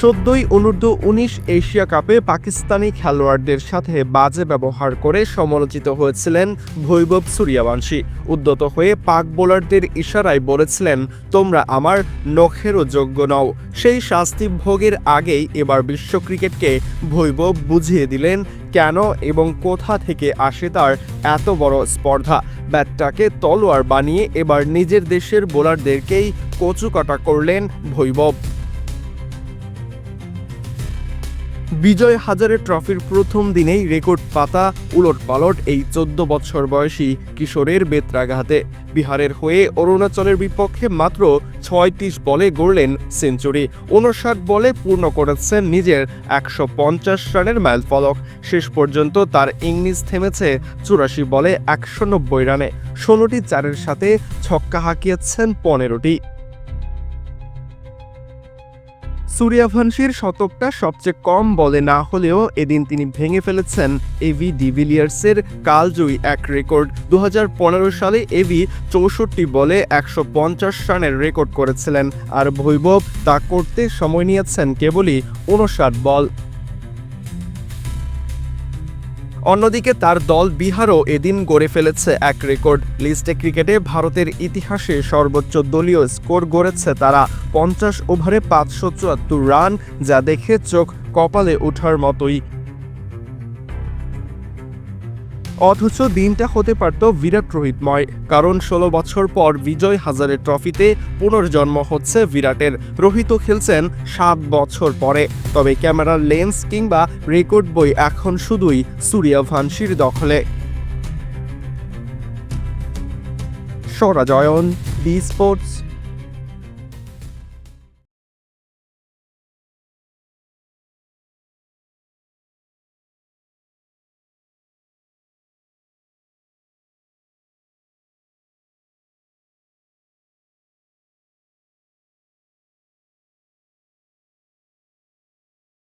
সদ্যই অনূর্ধ্ব-19 Asia কাপে পাকিস্তানি খেলোয়াড়দের সাথে বাজে ব্যবহার করে সমালোচিত হয়েছিলেন বৈভব সূর্যবংশী। উদ্যত হয়ে পাক বোলারদের ইশারায় বলেছিলেন, তোমরা আমার নখেরও যোগ্য নও। সেই শাস্তি ভোগের আগেই এবার বিশ্ব ক্রিকেটকে বৈভব বুঝিয়ে দিলেন কেন এবং কোথা থেকে আসে তার এত বড় স্পর্ধা। ব্যাটটাকে তলোয়ার বানিয়ে এবার নিজের দেশের বোলারদেরকেই কচুকাটা করলেন বৈভব। বিজয় হাজারে ট্রফির প্রথম দিনেই রেকর্ড পাতা উলটপালট এই 14 বছর বয়সী কিশোরের বেত্রাঘাতে। বিহারের হয়ে অরুণাচলের বিপক্ষে মাত্র 36 বলে গড়লেন সেঞ্চুরি। 59 বলে পূর্ণ করেছেন নিজের 150 রানের মাইলফলক। শেষ পর্যন্ত তার ইনিংস থেমেছে 84 বলে 190 রানে। 16টি চারের সাথে ছক্কা হাঁকিয়েছেন 15টি। সূর্যবংশীর শতকটা সবচেয়ে কম বলে না হলেও এদিন তিনি ভেঙে ফেলেছেন এভি ডিভিলিয়ার্সের কালজয়ী এক রেকর্ড। 2015 সালে এভি 64 বলে 150 রানের রেকর্ড করেছিলেন, আর বৈভব তা করতে সময় নিয়েছেন কেবলই 59 বল। অন্যদিকে তার দল বিহারও এদিন গড়ে ফেলেছে এক রেকর্ড। লিস্টে ক্রিকেটে ভারতের ইতিহাসে সর্বোচ্চ দলীয় স্কোর গড়েছে তারা। 50 ওভারে 574 রান, যা দেখে চোখ কপালে ওঠার মতোই। অথচ দিনটা হতে পারত বিরাট রোহিতময়, কারণ 16 বছর পর বিজয় হাজারে ট্রফিতে পুনর্জন্ম হচ্ছে বিরাটের। রোহিতও খেলছেন 7 বছর পরে, তবে ক্যামেরার লেন্স কিংবা রেকর্ড বই এখন শুধুই সূর্যবংশীর দখলে। সৌরজয়ন, ডি স্পোর্টস।